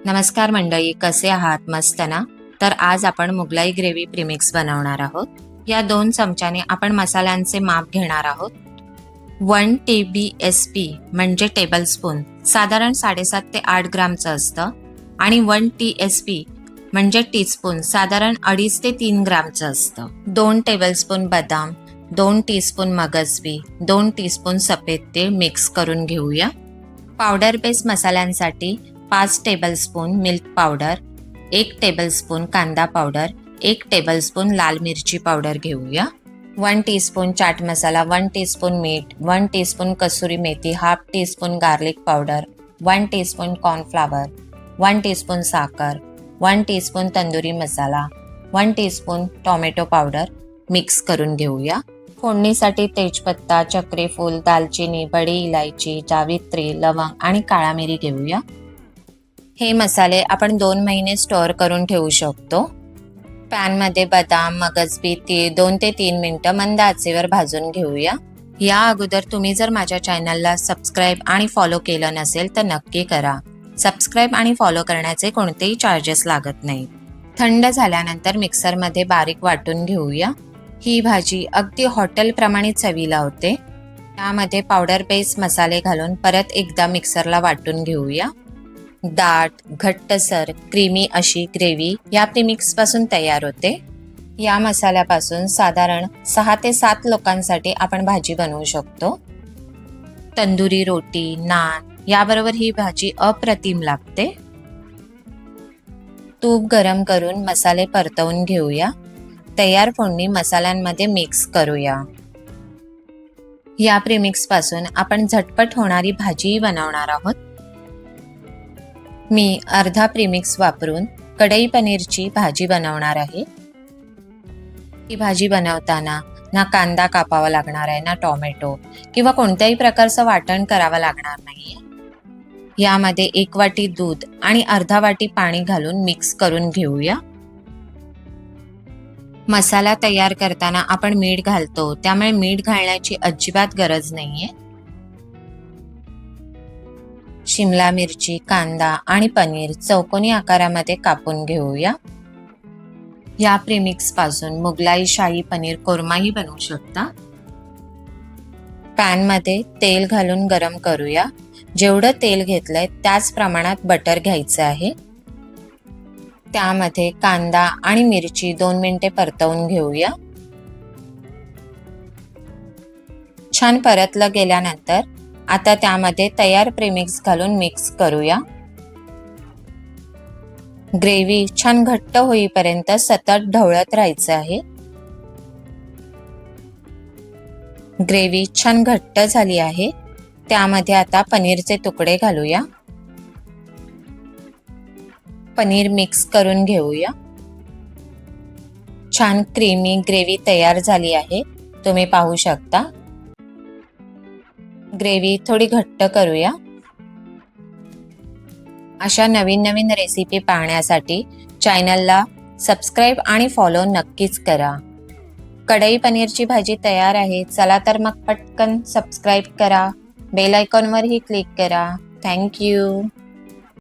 नमस्कार मंडळी, कसे आहात? मस्त ना? तर आज आपण मुगलाई ग्रेव्ही प्रीमिक्स बनवणार आहोत. या 2 चमच्याने आपण मसाल्यांचे माप घेणार आहोत. 1 TBSP म्हणजे टेबलस्पून साधारण 7.5 ते 8 ग्रामचं असतं आणि 1 TSP म्हणजे टीस्पून साधारण 2.5 ते 3 ग्रामचं असतं. 2 टेबलस्पून बदाम, 2 टीस्पून मगजबी, 2 टीस्पून सफेद तीळ मिक्स करून घेऊया. पावडर बेस मसाल्यांसाठी 5 टेबलस्पून मिल्क पावडर, 1 टेबलस्पून कांदा पावडर, 1 टेबलस्पून लाल मिरची पावडर घेऊया. 1 टीस्पून चाट मसाला, 1 टीस्पून मीठ, 1 टीस्पून कसुरी मेथी, half teaspoon garlic powder, 1 teaspoon cornflour, 1 teaspoon साखर, 1 teaspoon tandoori masala, 1 teaspoon tomato powder mix करून घेऊया. फोडणीसाठी तेजपत्ता, चक्रीफूल, दालचिनी, बडी इलायची, जावित्री, लवंग आणि काळा मिरी घेऊया. हे मसाले आपण 2 महिने स्टोअर करून ठेवू शकतो. पॅनमध्ये बदाम, मगजबी, तीळ 2 ते 3 मिनिटं मंद आचेवर भाजून घेऊया. या अगोदर तुम्ही जर माझ्या चॅनलला सबस्क्राईब आणि फॉलो केलं नसेल तर नक्की करा. सबस्क्राईब आणि फॉलो करण्याचे कोणतेही चार्जेस लागत नाहीत. थंड झाल्यानंतर मिक्सरमध्ये बारीक वाटून घेऊया. ही भाजी अगदी हॉटेलप्रमाणे चवीला होते. त्यामध्ये पावडर बेस मसाले घालून परत एकदा मिक्सरला वाटून घेऊया. दाट, घट्टसर, क्रीमी अशी ग्रेव्ही या प्रीमिक्सपासून तयार होते. या मसाल्यापासून साधारण 6 ते 7 लोकांसाठी आपण भाजी बनवू शकतो. तंदुरी रोटी, नान याबरोबर ही भाजी अप्रतिम लागते. तूप गरम करून मसाले परतवून घेऊया. तयार फोडणी मसाल्यांमध्ये मिक्स करूया. या प्रीमिक्सपासून आपण झटपट होणारी भाजीही बनवणार आहोत. मी अर्धा प्रीमिक्स वापरून कढई पनीरची भाजी बनवणार आहे. ही भाजी बनवताना ना कांदा कापावा लागणार आहे, ना टोमॅटो किंवा कोणत्याही प्रकारचं वाटण करावं लागणार नाहीये. यामध्ये 1 वाटी दूध आणि अर्धा वाटी पाणी घालून मिक्स करून घेऊया. मसाला तयार करताना आपण मीठ घालतो, त्यामुळे मीठ घालण्याची अजिबात गरज नाहीये. शिमला मिरची, कांदा आणि पनीर चौकोनी आकारामध्ये कापून घेऊया. या प्रीमिक्स पासून मुगलाई शाही पनीर कोर्माही बनवू शकता. पॅन मध्ये तेल घालून गरम करूया. जेवढं तेल घेतलंय त्याच प्रमाणात बटर घ्यायचं आहे. त्यामध्ये कांदा आणि मिरची 2 मिनिटे परतवून घेऊया. छान परतलं गेल्यानंतर आता त्यामध्ये तयार प्रीमिक्स घालून मिक्स करूया. ग्रेव्ही छान घट्ट होईपर्यंत सतत ढवळत राहायचं आहे. ग्रेव्ही छान घट्ट झाली आहे. त्यामध्ये आता पनीरचे तुकडे घालूया. पनीर मिक्स करून घेऊया. छान क्रीमी ग्रेव्ही तयार झाली आहे. तुम्ही पाहू शकता. ग्रेव्ही थोडी घट्ट करूया. अशा नवीन नवीन रेसिपी पाहण्यासाठी चॅनलला सबस्क्राईब आणि फॉलो नक्कीच करा. कढई पनीरची भाजी तयार आहे. चला तर मग पटकन सबस्क्राईब करा. बेल आयकॉनवरही क्लिक करा. Thank you.